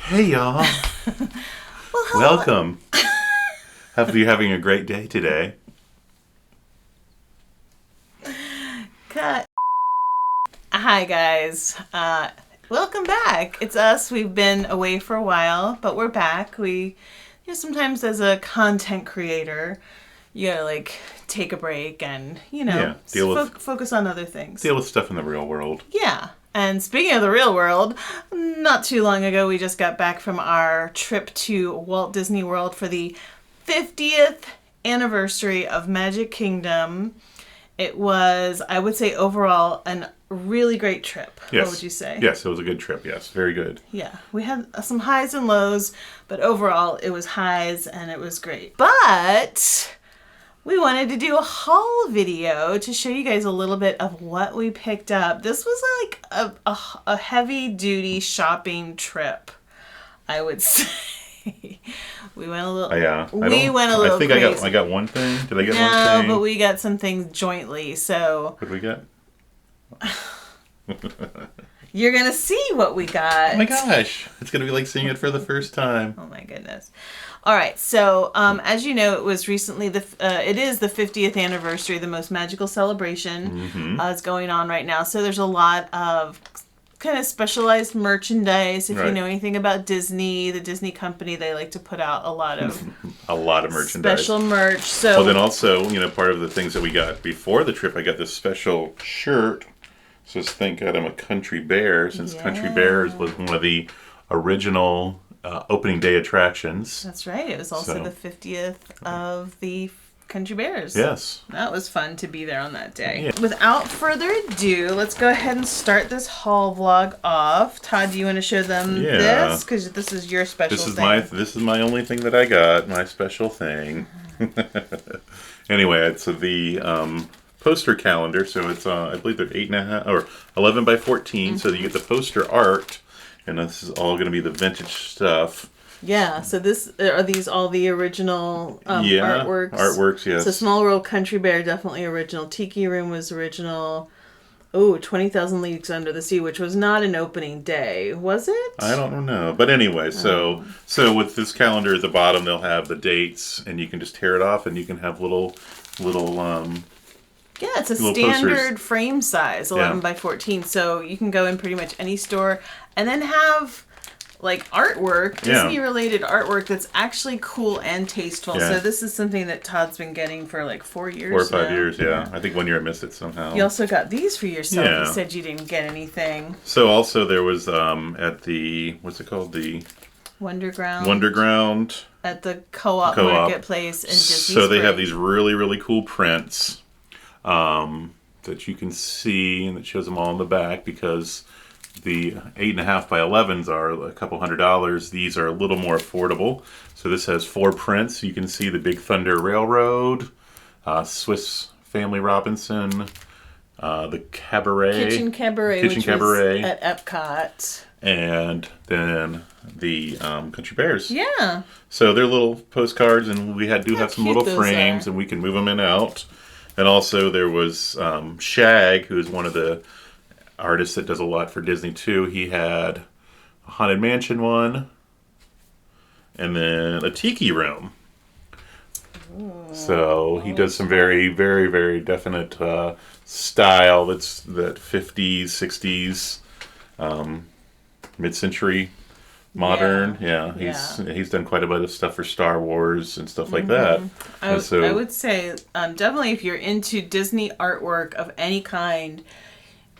Hey y'all. Welcome. Hope you're having a great day today. Cut. Hi guys. Welcome back. It's us. We've been away for a while, but we're back. Sometimes as a content creator, you gotta take a break and focus on other things. Deal with stuff in the real world. Yeah. And speaking of the real world, not too long ago we just got back from our trip to Walt Disney World for the 50th anniversary of Magic Kingdom. It was, I would say, overall, a really great trip. Yes. What would you say? Yes, it was a good trip. Yes, very good. Yeah, we had some highs and lows, but overall it was highs and it was great. But we wanted to do a haul video to show you guys a little bit of what we picked up. This was like a heavy-duty shopping trip, I would say. We went a little. Yeah, we went a little. I think crazy. I got one thing. Did I get one thing? No, but we got some things jointly. So what did we get? You're gonna see what we got. Oh my gosh! It's gonna be like seeing it for the first time. Oh my goodness! All right, so as you know, it was recently it is the 50th anniversary, the most magical celebration is going on right now. So there's a lot of kind of specialized merchandise. If you know anything about Disney, the Disney company, they like to put out a lot of merchandise, special merch. So well, then also, part of the things that we got before the trip, I got this special shirt. So thank God I'm a Country Bear, since Country Bears was one of the original opening day attractions. That's right. It was also the 50th of the Country Bears. Yes. That was fun to be there on that day. Yeah. Without further ado, let's go ahead and start this haul vlog off. Todd, do you want to show them this? Because this is your special thing. This is my only thing that I got, my special thing. Anyway, it's the poster calendar. So it's, I believe they're 8.5 or 11 by 14. So you get the poster art. And this is all going to be the vintage stuff. Yeah, so are these all the original artworks? Artworks, yes. So Small World Country Bear, definitely original. Tiki Room was original. Oh, 20,000 Leagues Under the Sea, which was not an opening day, was it? I don't know. But anyway, so with this calendar at the bottom, they'll have the dates, and you can just tear it off, and you can have little yeah, it's a standard posters. Frame size, 11 by 14. So you can go in pretty much any store and then have artwork, Disney-related artwork that's actually cool and tasteful. Yeah. So this is something that Todd's been getting for 4 years 4 or 5 years, yeah. I think 1 year I missed it somehow. You also got these for yourself. Yeah. You said you didn't get anything. So also there was at the, what's it called? The Wonderground. At the Co-op Marketplace in Disney So they have these really, really cool prints that you can see, and it shows them all in the back, because the 8.5 by 11s are a couple $100. These are a little more affordable. So this has 4 prints. You can see the Big Thunder Railroad, Swiss Family Robinson, the Cabaret. Kitchen Cabaret, which was at Epcot. And then the Country Bears. Yeah. So they're little postcards, and we do have some little frames, and we can move them in and out. And also there was Shag, who is one of the artist that does a lot for Disney too. He had a Haunted Mansion one, and then a Tiki Room. Ooh, so he does some very, very, very definite style. That 50s, 60s, mid-century, modern. Yeah. He's done quite a bit of stuff for Star Wars and stuff like that. I would say definitely if you're into Disney artwork of any kind,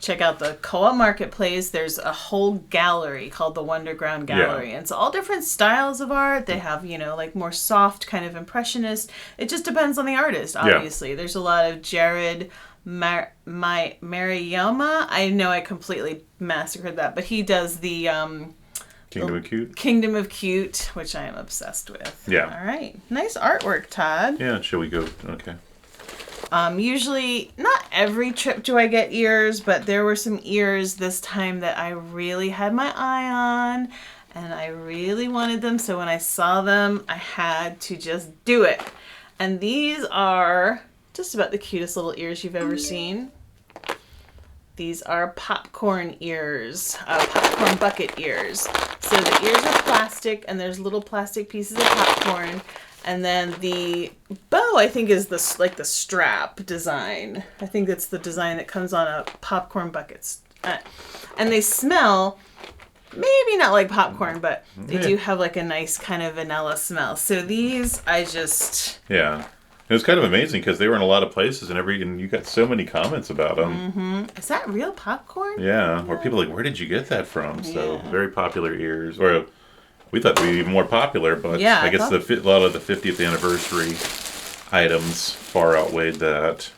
check out the Co-op Marketplace. There's a whole gallery called the Wonderground Gallery. And it's all different styles of art. They have, more soft kind of impressionist. It just depends on the artist, obviously. Yeah. There's a lot of Jared Mariyama. I know I completely massacred that, but he does the Kingdom of Cute. Kingdom of Cute, which I am obsessed with. Yeah. All right. Nice artwork, Todd. Yeah, shall we go? Okay. Usually, not every trip do I get ears, but there were some ears this time that I really had my eye on, and I really wanted them, so when I saw them, I had to just do it. And these are just about the cutest little ears you've ever seen. These are popcorn ears, popcorn bucket ears. So the ears are plastic, and there's little plastic pieces of popcorn. And then the bow, I think, is the strap design. I think that's the design that comes on a popcorn bucket. And they smell maybe not like popcorn, but they do have like a nice kind of vanilla smell. So these, Yeah. It was kind of amazing because they were in a lot of places and you got so many comments about them. Mm-hmm. Is that real popcorn? Yeah. Where people are like, where did you get that from? So very popular ears. Or we thought they'd be even more popular, but I guess a lot of the 50th anniversary items far outweighed that.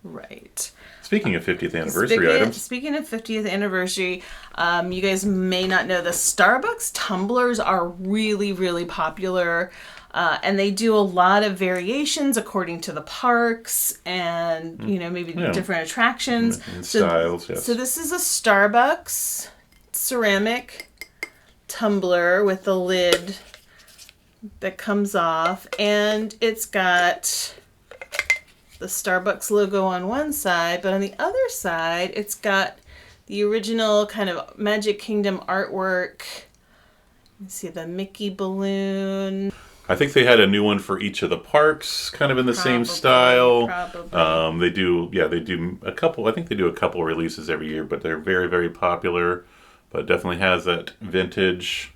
Right. Speaking of 50th anniversary items. Speaking of 50th anniversary, you guys may not know the Starbucks tumblers are really, really popular. And they do a lot of variations according to the parks and, maybe different attractions. And styles, yes. So this is a Starbucks ceramic tumbler with the lid that comes off. And it's got the Starbucks logo on one side, but on the other side, it's got the original kind of Magic Kingdom artwork. You see the Mickey balloon. I think they had a new one for each of the parks, kind of in the same style. Probably. They do a couple. I think they do a couple releases every year, but they're very, very popular. But definitely has that vintage,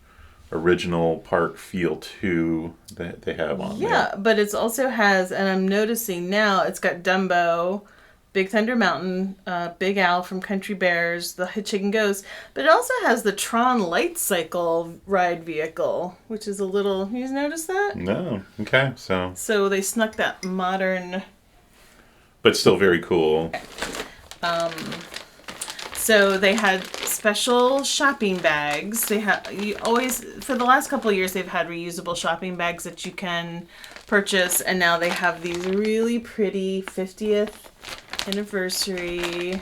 original park feel too that they have on there. Yeah, but it also has, and I'm noticing now, it's got Dumbo, Big Thunder Mountain, Big Al from Country Bears, the Hitchhiking Ghost, but it also has the Tron Light Cycle ride vehicle, which is a little, you notice that? No. Okay, So they snuck that modern... But still very cool. So they had special shopping bags. They for the last couple of years, they've had reusable shopping bags that you can purchase, and now they have these really pretty 50th anniversary.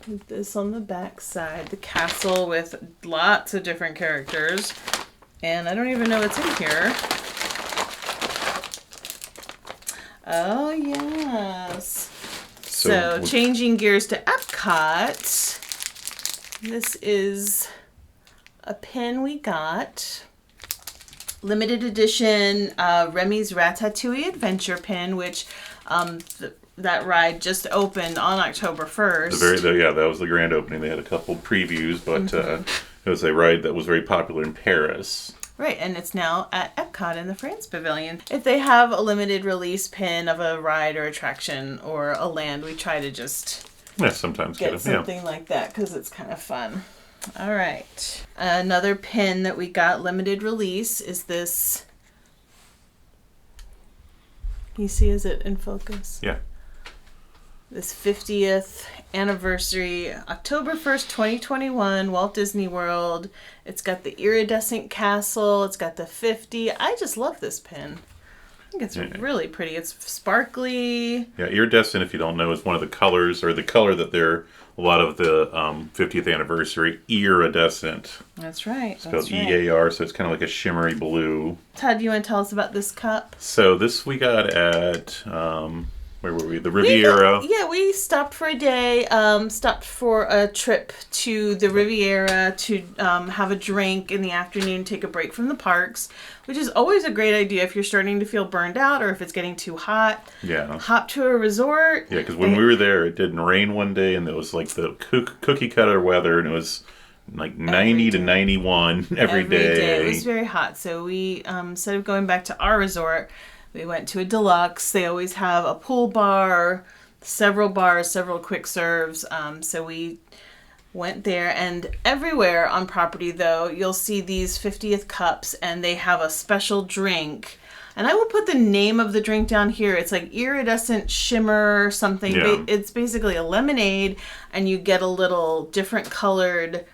With this on the back side, the castle with lots of different characters, and I don't even know what's in here. Oh yes. So changing gears to Epcot. This is a pin we got. Limited edition Remy's Ratatouille Adventure pin, which that ride just opened on October 1st. That was the grand opening. They had a couple previews, but it was a ride that was very popular in Paris. Right, and it's now at Epcot in the France Pavilion. If they have a limited release pin of a ride or attraction or a land, we try to just sometimes get something like that because it's kind of fun. All right. Another pin that we got limited release is this. You see, is it in focus? Yeah. This 50th anniversary, October 1st, 2021, Walt Disney World. It's got the iridescent castle. It's got the 50. I just love this pin. I think it's really pretty. It's sparkly. Yeah, iridescent, if you don't know, is one of the colors, or the color that a lot of the 50th anniversary iridescent. That's right. It's spelled EAR, so it's kind of like a shimmery blue. Todd, do you want to tell us about this cup? So this we got at... where were we? The Riviera. We stopped for a day, stopped for a trip to the Riviera to have a drink in the afternoon, take a break from the parks, which is always a great idea if you're starting to feel burned out or if it's getting too hot. Yeah. Hop to a resort. Yeah, because when we were there, it didn't rain one day, and it was like the cookie cutter weather, and it was like 90 to 91 every day. It was very hot. So we, instead of going back to our resort, we went to a deluxe. They always have a pool bar, several bars, several quick serves. So we went there, and everywhere on property, though, you'll see these 50th cups, and they have a special drink. And I will put the name of the drink down here. It's like iridescent shimmer something. Yeah. It's basically a lemonade, and you get a little different colored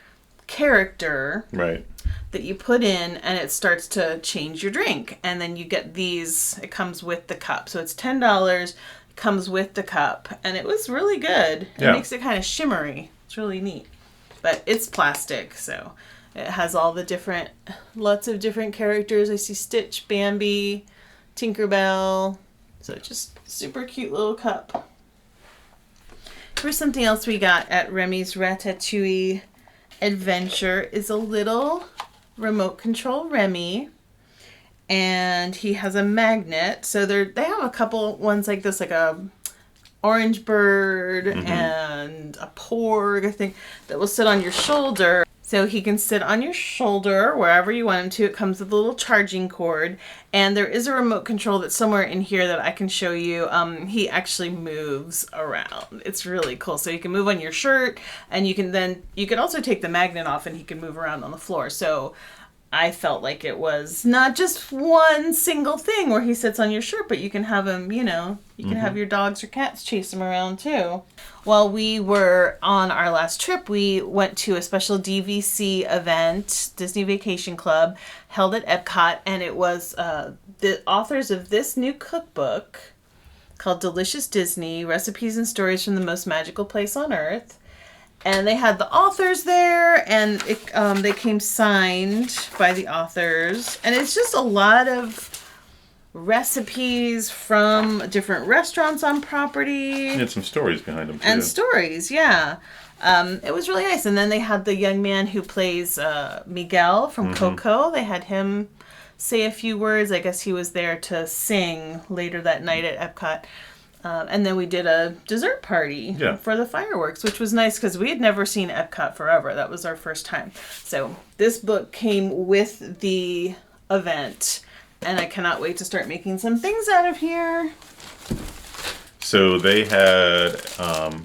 character. Right. That you put in, and it starts to change your drink. And then you get these. It comes with the cup. So it's $10. It comes with the cup. And it was really good. It makes it kind of shimmery. It's really neat. But it's plastic, so it has all the lots of different characters. I see Stitch, Bambi, Tinkerbell. So just super cute little cup. Here's something else we got at Remy's Ratatouille Adventure is a little remote control Remy. And he has a magnet. So they have a couple ones like this, like a orange bird and a porg, I think, that will sit on your shoulder. So he can sit on your shoulder wherever you want him to. It comes with a little charging cord. And there is a remote control that's somewhere in here that I can show you. He actually moves around. It's really cool. So you can move on your shirt, and you can also take the magnet off and he can move around on the floor. So I felt like it was not just one single thing where he sits on your shirt, but you can have him, you can have your dogs or cats chase him around too. While we were on our last trip, we went to a special DVC event, Disney Vacation Club, held at Epcot, and it was the authors of this new cookbook called Delicious Disney, Recipes and Stories from the Most Magical Place on Earth. And they had the authors there, and they came signed by the authors. And it's just a lot of recipes from different restaurants on property. And some stories behind them, too. And stories, yeah. It was really nice. And then they had the young man who plays Miguel from Coca. They had him say a few words. I guess he was there to sing later that night at Epcot. And then we did a dessert party for the fireworks, which was nice because we had never seen Epcot Forever. That was our first time. So this book came with the event, and I cannot wait to start making some things out of here. So they had,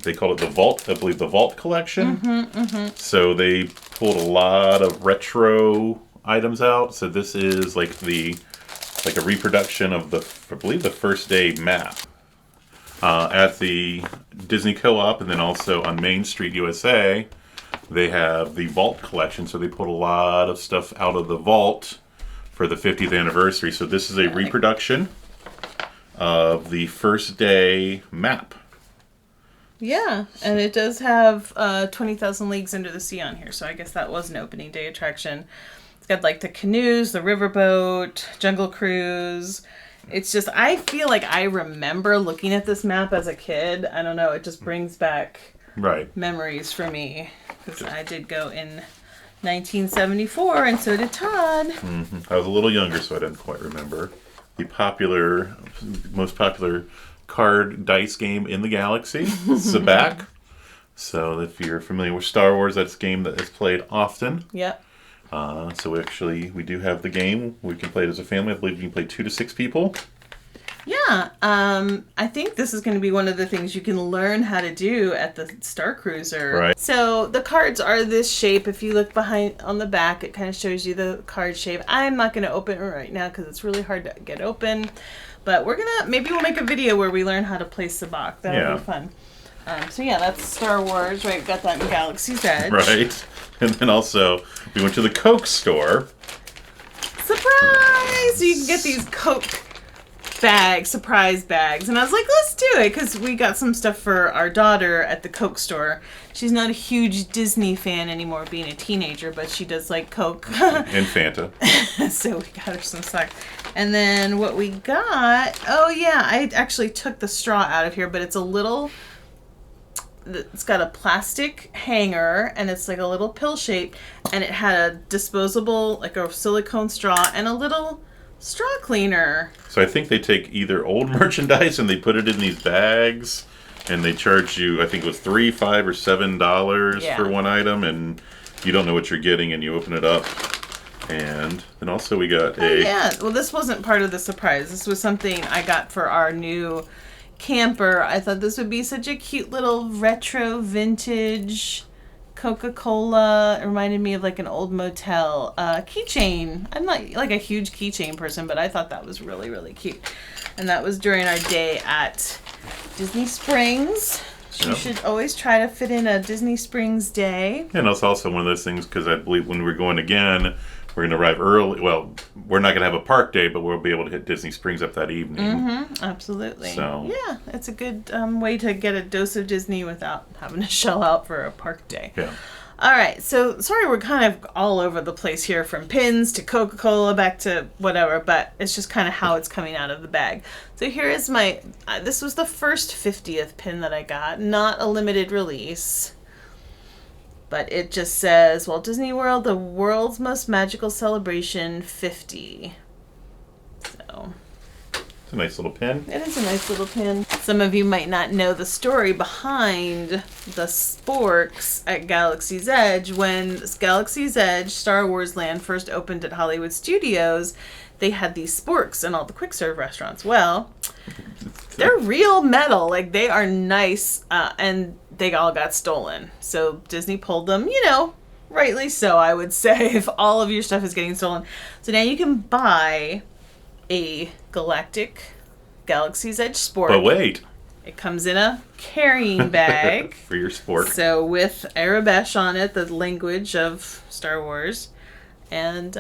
they called it the Vault, I believe the Vault collection. So they pulled a lot of retro items out. So this is like a reproduction of I believe the first day map. At the Disney Co-op, and then also on Main Street, USA, they have the Vault collection. So they put a lot of stuff out of the Vault for the 50th anniversary. So this is a reproduction of the first day map. Yeah, and it does have 20,000 Leagues Under the Sea on here. So I guess that was an opening day attraction. It's got like the canoes, the riverboat, Jungle Cruise. It's just, I feel like I remember looking at this map as a kid. I don't know, it just brings back memories for me. Because I did go in 1974, and so did Todd. I was a little younger, so I didn't quite remember. The most popular card dice game in the galaxy, Sabacc. So if you're familiar with Star Wars, that's a game that is played often. Yep. So we do have the game. We can play it as a family. I believe you can play 2 to 6 people. Yeah, I think this is going to be one of the things you can learn how to do at the Star Cruiser. Right. So the cards are this shape. If you look behind on the back, it kind of shows you the card shape. I'm not going to open it right now because it's really hard to get open. But maybe we'll make a video where we learn how to play Sabacc. That'll be fun. So yeah, that's Star Wars. Right, got that in Galaxy's Edge. Right. And then also, we went to the Coke store. Surprise! So you can get these Coke surprise bags. And I was like, let's do it, because we got some stuff for our daughter at the Coke store. She's not a huge Disney fan anymore, being a teenager, but she does like Coke. And Fanta. So we got her some stuff. And then what we got, I actually took the straw out of here, but it's it's got a plastic hanger, and it's like a little pill shape, and it had a disposable, like a silicone straw, and a little straw cleaner. So I think they take either old merchandise and they put it in these bags, and they charge you, I think it was $3, $5, or $7 for one item, and you don't know what you're getting, and you open it up. And then also we got well, this wasn't part of the surprise. This was something I got for our new camper. I thought this would be such a cute little retro vintage Coca-Cola. It reminded me of like an old motel keychain. I'm not like a huge keychain person, but I thought that was really, really cute. And that was during our day at Disney Springs. You should always try to fit in a Disney Springs day. And it's also one of those things, because I believe when we're going again, we're going to arrive early. Well, we're not going to have a park day, but we'll be able to hit Disney Springs up that evening. Absolutely. So yeah, it's a good way to get a dose of Disney without having to shell out for a park day. Yeah. All right, so sorry we're kind of all over the place here, from pins to Coca-Cola back to whatever, but it's just kind of how it's coming out of the bag. So here is my, this was the first 50th pin that I got, not a limited release, but it just says Walt Disney World, the world's most magical celebration 50. So... It's a nice little pin. It is a nice little pin. Some of you might not know the story behind the sporks at Galaxy's Edge. When Galaxy's Edge Star Wars Land first opened at Hollywood Studios, they had these sporks in all the quick serve restaurants. Well, they're real metal. Like, they are nice, and they all got stolen. So Disney pulled them, you know, rightly so, I would say, if all of your stuff is getting stolen. So now you can buy a Galactic Galaxy's Edge Sport. But wait. It comes in a carrying bag. For your sport. So with Arabesh on it, the language of Star Wars. And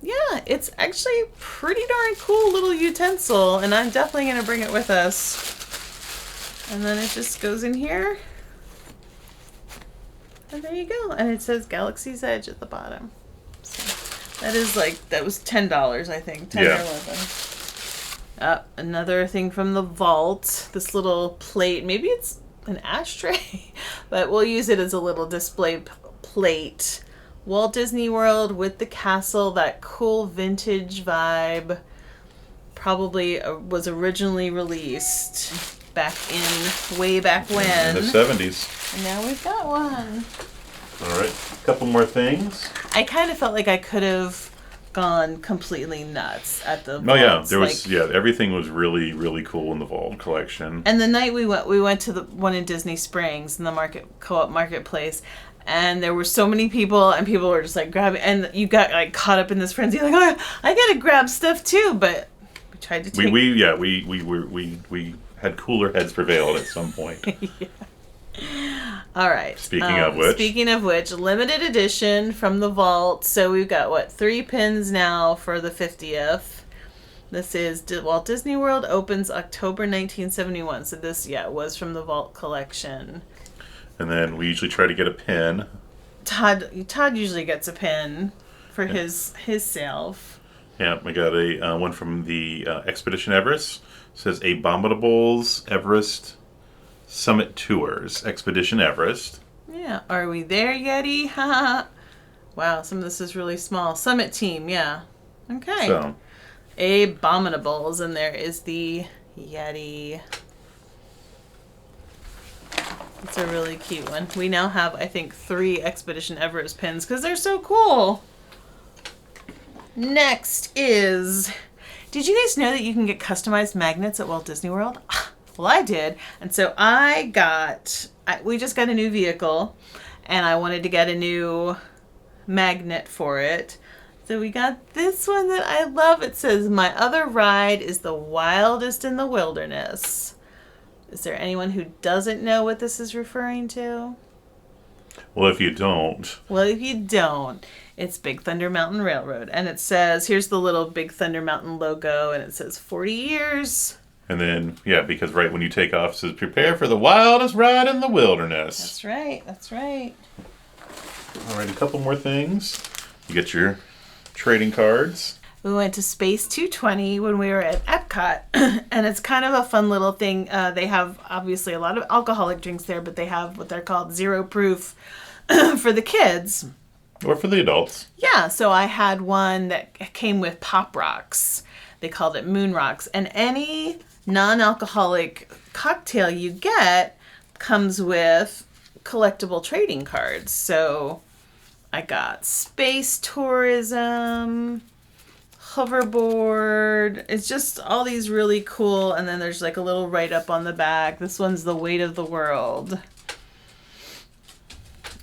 yeah, it's actually a pretty darn cool little utensil. And I'm definitely going to bring it with us. And then it just goes in here. And there you go. And it says Galaxy's Edge at the bottom. So that is that was $10, I think. 10 or 11. Another thing from the vault. This little plate. Maybe it's an ashtray, but we'll use it as a little display plate. Walt Disney World with the castle, that cool vintage vibe. Probably was originally released way back when. In the 70s. And now we've got one. All right, a couple more things. I kind of felt like I could have gone completely nuts at the vaults. Yeah, there was everything was really, really cool in the vault collection. And the night we went to the one in Disney Springs in the co-op marketplace, and there were so many people, and people were just grabbing, and you got caught up in this frenzy, oh, I gotta grab stuff too, but we tried to take. We had cooler heads prevailed at some point. Yeah. All right. Speaking of which, limited edition from the vault. So we've got 3 pins now for the 50th. This is Walt Disney World opens October 1971. So this, was from the vault collection. And then we usually try to get a pin. Todd usually gets a pin for his self. Yeah, we got a one from the Expedition Everest. It says Abominables Everest Summit Tours, Expedition Everest. Yeah. Are we there, Yeti? Haha. Wow, some of this is really small. Summit Team, yeah. Okay. So. Abominables, and there is the Yeti. It's a really cute one. We now have, I think, 3 Expedition Everest pins because they're so cool. Next is... Did you guys know that you can get customized magnets at Walt Disney World? Well, I did. And so we just got a new vehicle, and I wanted to get a new magnet for it. So we got this one that I love. It says, "My other ride is the wildest in the wilderness." Is there anyone who doesn't know what this is referring to? Well, if you don't, it's Big Thunder Mountain Railroad. And it says, here's the little Big Thunder Mountain logo, and it says 40 years. And then, because right when you take off, it says, "Prepare for the wildest ride in the wilderness." That's right. All right, a couple more things. You get your trading cards. We went to Space 220 when we were at Epcot, and it's kind of a fun little thing. They have, obviously, a lot of alcoholic drinks there, but they have what they're called zero proof for the kids. Or for the adults. Yeah, so I had one that came with Pop Rocks. They called it Moon Rocks. And any non-alcoholic cocktail you get comes with collectible trading cards. So I got space tourism, hoverboard. It's just all these really cool. And then there's a little write-up on the back. This one's the weight of the world.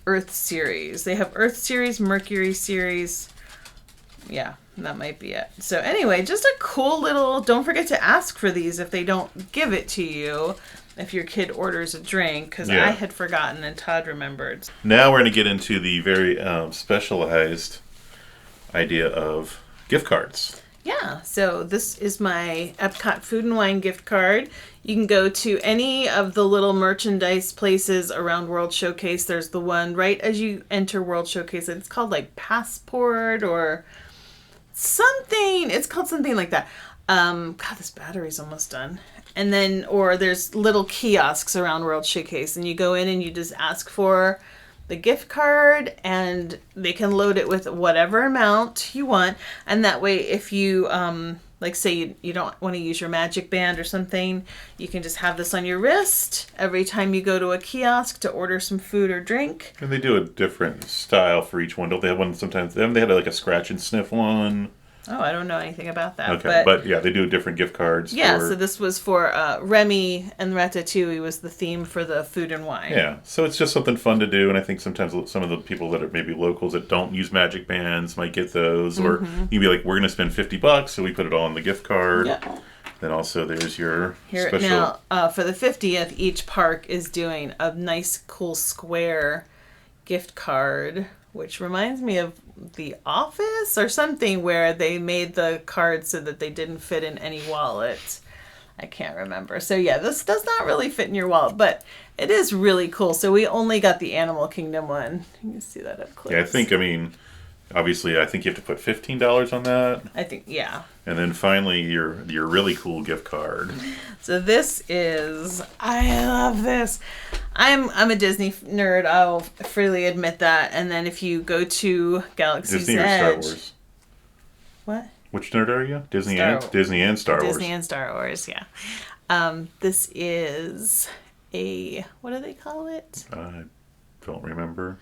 Earth series. They have Earth series, Mercury series. Yeah, that might be it. So anyway, just a cool little, don't forget to ask for these if they don't give it to you, if your kid orders a drink, because I had forgotten and Todd remembered. Now we're going to get into the very specialized idea of gift cards. Yeah, so this is my Epcot Food and Wine gift card. You can go to any of the little merchandise places around World Showcase. There's the one right as you enter World Showcase. It's called like Passport or something. It's called something like that. God, this battery's almost done. And then, or there's little kiosks around World Showcase, and you go in and you just ask for the gift card, and they can load it with whatever amount you want. And that way, if you like say you don't want to use your magic band or something, you can just have this on your wrist every time you go to a kiosk to order some food or drink. And they do a different style for each one. Don't they have one sometimes? They had like a scratch and sniff one. Oh, I don't know anything about that. Okay, but yeah, they do different gift cards. Yeah, so this was for Remy and Ratatouille was the theme for the food and wine. Yeah, so it's just something fun to do, and I think sometimes some of the people that are maybe locals that don't use magic bands might get those, or you'd be like, we're going to spend $50, so we put it all on the gift card. Yeah. Then also there's your special... Now, for the 50th, each park is doing a nice, cool square gift card, which reminds me of The Office or something, where they made the cards so that they didn't fit in any wallet. I can't remember. So yeah, this does not really fit in your wallet, but it is really cool. So we only got the Animal Kingdom one. You can see that up close. Yeah, obviously, I think you have to put $15 on that. I think, yeah. And then finally, your really cool gift card. So this is, I love this. I'm a Disney nerd. I'll freely admit that. And then if you go to Galaxy's Disney Edge, or Star Wars? What? Which nerd are you? Disney and Star Wars. Disney and Star Wars, yeah. This is what do they call it? I don't remember.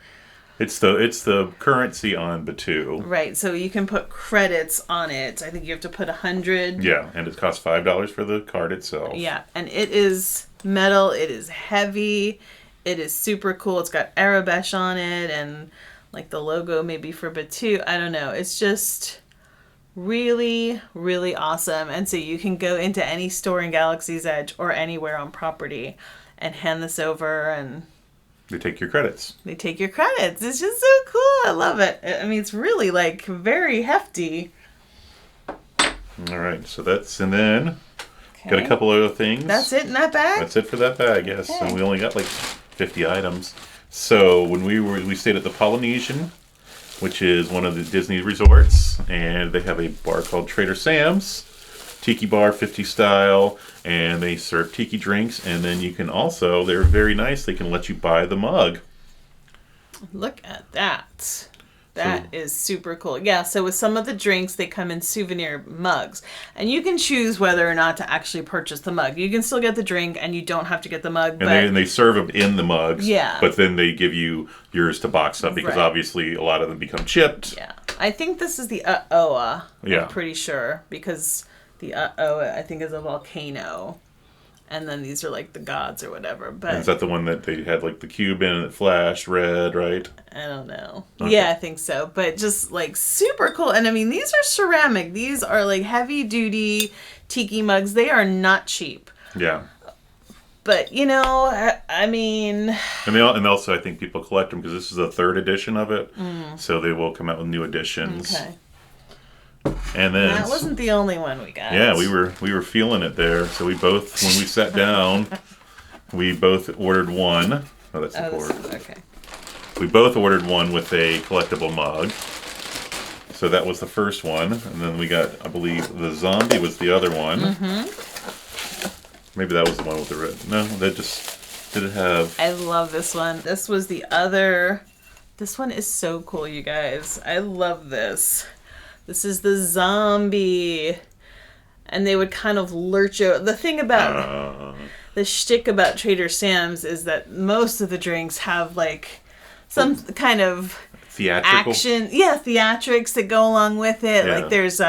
It's the currency on Batuu. Right, so you can put credits on it. I think you have to put 100. Yeah, and it costs $5 for the card itself. Yeah, and it is metal. It is heavy. It is super cool. It's got Arabesh on it, and like the logo maybe for Batuu. I don't know. It's just really, really awesome. And so you can go into any store in Galaxy's Edge or anywhere on property and hand this over, and they take your credits. It's just so cool. I love it. I mean, it's really like very hefty. All right, so and then got a couple other things. That's it in that bag? That's it for that bag, yes. Okay. And we only got like 50 items. So when we stayed at the Polynesian, which is one of the Disney resorts, and they have a bar called Trader Sam's. Tiki bar, 50 style, and they serve tiki drinks, and then you can also, they're very nice, they can let you buy the mug. Look at that. That is super cool. Yeah, so with some of the drinks, they come in souvenir mugs, and you can choose whether or not to actually purchase the mug. You can still get the drink, and you don't have to get the mug. And they serve them in the mugs, yeah. But then they give you yours to box up, because obviously a lot of them become chipped. Yeah, I think this is the Oa, yeah. I'm pretty sure, because the I think is a volcano, and then these are like the gods or whatever. But and is that the one that they had like the cube in and it flashed red, right? I don't know. Okay. Yeah, I think so. But just like super cool. And I mean, these are ceramic. These are like heavy duty tiki mugs. They are not cheap. Yeah. But I mean, and also I think people collect them because this is the 3rd edition of it, so they will come out with new editions. Okay. And then that wasn't the only one we got. Yeah, we were feeling it there. So we both, when we sat down, we both ordered one. Oh, that's the cord. Okay. We both ordered one with a collectible mug. So that was the first one, and then we got, I believe, the zombie was the other one. Maybe that was the one with the red. No, that just did it have. I love this one. This was the other. This one is so cool, you guys. I love this. This is the zombie. And they would kind of lurch out. The thing about the shtick about Trader Sam's is that most of the drinks have like some kind of theatrical action. Yeah, theatrics that go along with it. Yeah. Like there's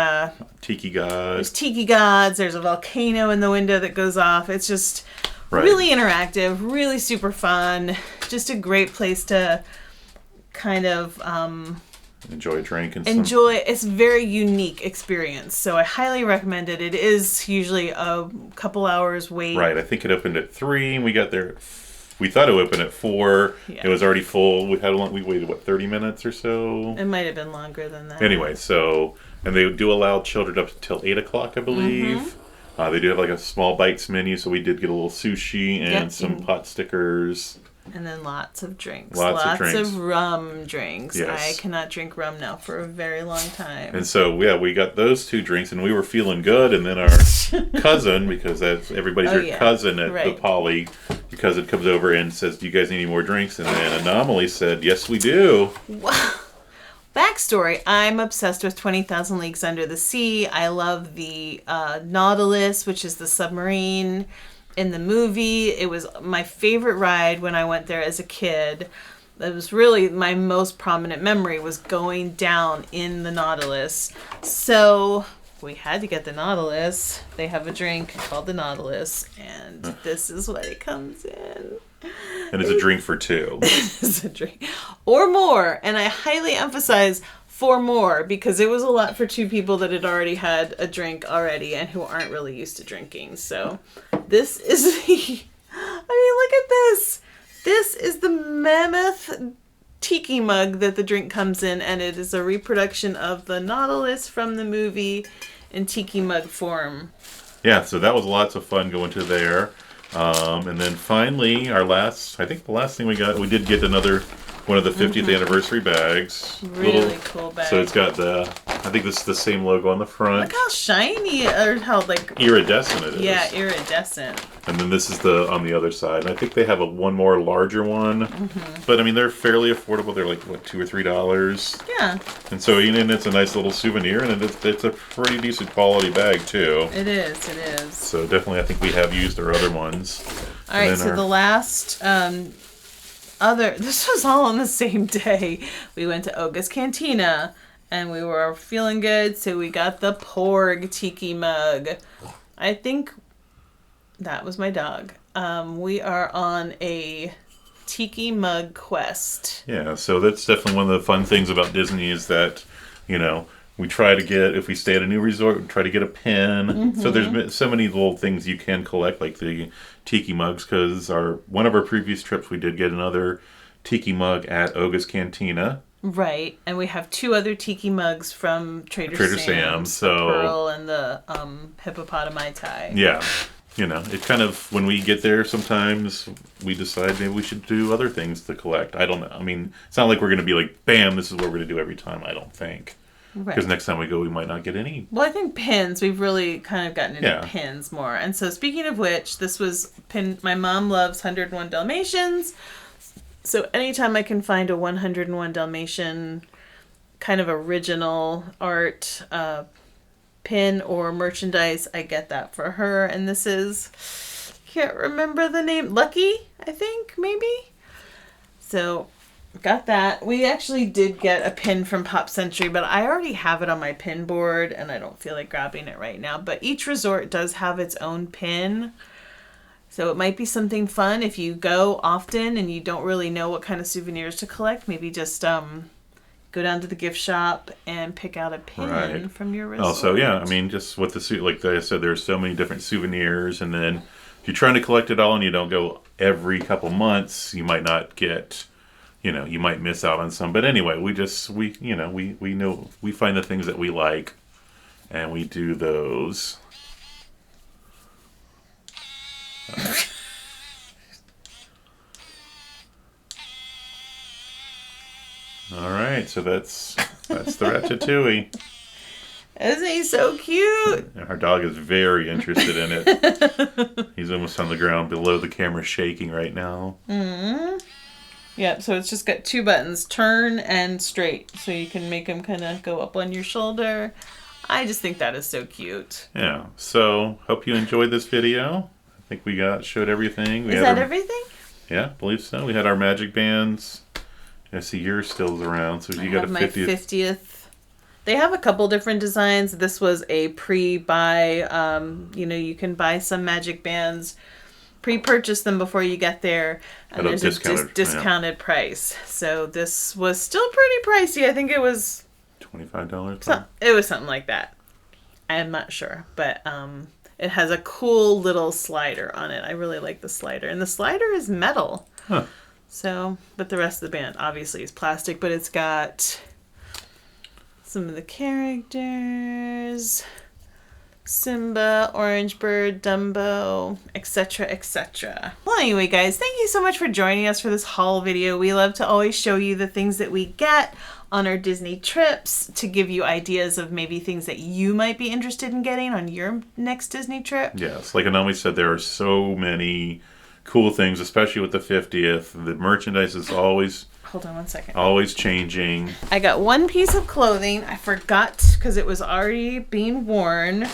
Tiki Gods. There's Tiki Gods. There's a volcano in the window that goes off. It's just really interactive, really super fun. Just a great place to kind of enjoy a drink and it's a very unique experience, so I highly recommend it. It is usually a couple hours wait. Right, I think it opened at 3 and we got there at we thought it would open at 4. Yeah. It was already full. We waited, what, 30 minutes or so? It might have been longer than that. Anyway, and they do allow children up until 8 o'clock, I believe. They do have like a small bites menu, so we did get a little sushi and some pot stickers. And then lots of drinks. Lots of rum drinks. Yes. I cannot drink rum now for a very long time. And so, yeah, we got those 2 drinks, and we were feeling good. And then our cousin, because that's everybody's your cousin at the Poly, your cousin comes over and says, "Do you guys need any more drinks?" And then Anomaly said, "Yes, we do." Wow. Backstory, I'm obsessed with 20,000 Leagues Under the Sea. I love the Nautilus, which is the submarine in the movie. It was my favorite ride when I went there as a kid. It was really my most prominent memory was going down in the Nautilus. So we had to get the Nautilus. They have a drink called the Nautilus, and this is what it comes in. And it's a drink for 2. It's a drink. Or more. And I highly emphasize for more because it was a lot for 2 people that had already had a drink already and who aren't really used to drinking. So this is the... look at this. This is the mammoth tiki mug that the drink comes in, and it is a reproduction of the Nautilus from the movie in tiki mug form. Yeah, so that was lots of fun going to there. And then finally, the last thing we got, we did get one of the 50th anniversary bags. Really cool bag. So it's got I think this is the same logo on the front. Look how shiny, or how iridescent it is. Yeah, iridescent. And then this is on the other side. And I think they have one more larger one. But I mean, they're fairly affordable. They're like, what, $2 or $3? Yeah. And so, and it's a nice little souvenir, and it's a pretty decent quality bag, too. It is. So definitely, I think we have used our other ones. All right, so the last... this was all on the same day. We went to Oga's Cantina and we were feeling good, so we got the Porg Tiki Mug. I think that was my dog. We are on a Tiki Mug quest. Yeah, so that's definitely one of the fun things about Disney is that, we try to get, if we stay at a new resort, we try to get a pin. So there's so many little things you can collect, like the Tiki Mugs, because one of our previous trips, we did get another Tiki Mug at Oga's Cantina. Right, and we have 2 other Tiki Mugs from Trader Sam's, so the Pearl and the Hippopotami Thai. Yeah, it kind of, when we get there, sometimes we decide maybe we should do other things to collect. I don't know. I mean, it's not like we're going to be like, bam, this is what we're going to do every time, I don't think. Because next time we go, we might not get any. Well, I think pins. We've really kind of gotten into pins more. And so speaking of which, this was pin. My mom loves 101 Dalmatians. So anytime I can find a 101 Dalmatian kind of original art pin or merchandise, I get that for her. And this is, can't remember the name, Lucky, I think, maybe. So... got that. We actually did get a pin from Pop Century, but I already have it on my pin board and I don't feel like grabbing it right now. But each resort does have its own pin. So it might be something fun if you go often and you don't really know what kind of souvenirs to collect. Maybe just go down to the gift shop and pick out a pin from your resort. Also, yeah, I mean, just with like I said, there's so many different souvenirs. And then if you're trying to collect it all and you don't go every couple months, you might not get... you might miss out on some. But anyway, we know, we find the things that we like and we do those. All right, so that's the Ratatouille. Isn't he so cute? And our dog is very interested in it. He's almost on the ground below the camera shaking right now. Mm-hmm. Yeah, so it's just got 2 buttons, turn and straight. So you can make them kind of go up on your shoulder. I just think that is so cute. Yeah, so hope you enjoyed this video. I think we showed everything. Is that everything? Yeah, I believe so. We had our magic bands. I see yours still around, so you got a 50th. My 50th. They have a couple different designs. This was a pre-buy. You can buy some magic bands, pre-purchase them before you get there, and there's a discounted price. So this was still pretty pricey. I think it was $25. It was something like that. I'm not sure, but it has a cool little slider on it. I really like the slider. And the slider is metal. Huh. So, but the rest of the band obviously is plastic, but it's got some of the characters. Simba, Orange Bird, Dumbo, etc., etc. Well, anyway, guys, thank you so much for joining us for this haul video. We love to always show you the things that we get on our Disney trips to give you ideas of maybe things that you might be interested in getting on your next Disney trip. Yes, like Anami said, there are so many cool things, especially with the 50th. The merchandise is always... Hold on one second. Always changing. I got one piece of clothing. I forgot because it was already being worn.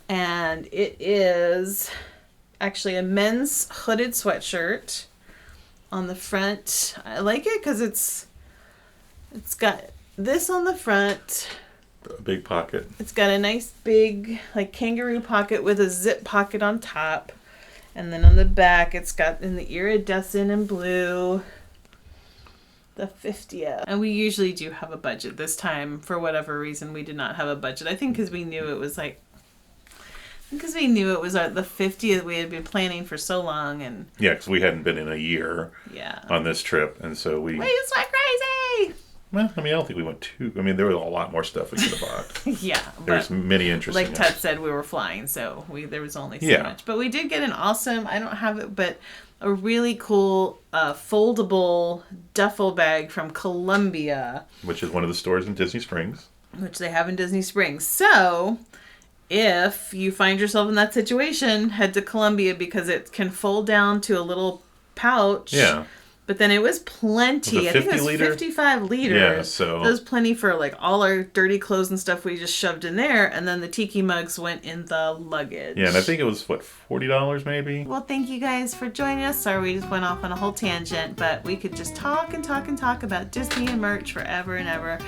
And it is actually a men's hooded sweatshirt on the front. I like it because it's got this on the front. A big pocket. It's got a nice big like kangaroo pocket with a zip pocket on top. And then on the back it's got in the iridescent and blue. The 50th. And we usually do have a budget. This time, for whatever reason, we did not have a budget. I think because we knew it was the 50th. We had been planning for so long, and yeah, because we hadn't been in a year on this trip, and so we just went crazy. Well, I mean, I don't think we went too. I mean, there was a lot more stuff we could have bought. Yeah, there's many interesting. Like Tut said, we were flying, so there was only so much. But we did get an awesome. I don't have it, but a really cool foldable duffel bag from Columbia, which is one of the stores in Disney Springs. Which they have in Disney Springs. So, if you find yourself in that situation, head to Columbia because it can fold down to a little pouch. Yeah. But then it was plenty. I think it was liter? 55 liters. Yeah, so... It was plenty for like all our dirty clothes and stuff we just shoved in there. And then the Tiki Mugs went in the luggage. Yeah, and I think it was, $40 maybe? Well, thank you guys for joining us. Sorry we just went off on a whole tangent. But we could just talk and talk and talk about Disney and merch forever and ever.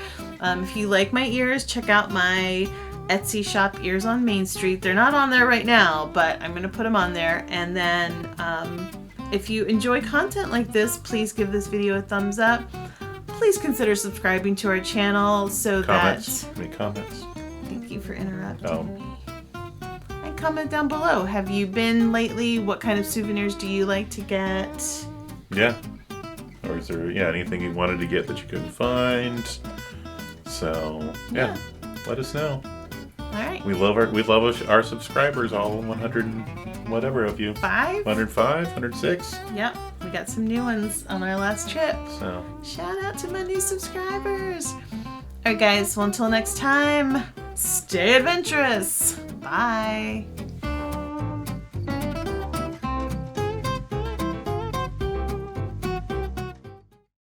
If you like my ears, check out my Etsy shop, Ears on Main Street. They're not on there right now, but I'm going to put them on there. And then... if you enjoy content like this, please give this video a thumbs up. Please consider subscribing to our channel so that... Any comments? Thank you for interrupting me. And comment down below. Have you been lately? What kind of souvenirs do you like to get? Yeah. Or is there anything you wanted to get that you couldn't find? So, yeah. Let us know. All right. We love our subscribers, all 100 and whatever of you. 105, 106. Yep. We got some new ones on our last trip. So shout out to my new subscribers. All right, guys. Well, until next time, stay adventurous. Bye.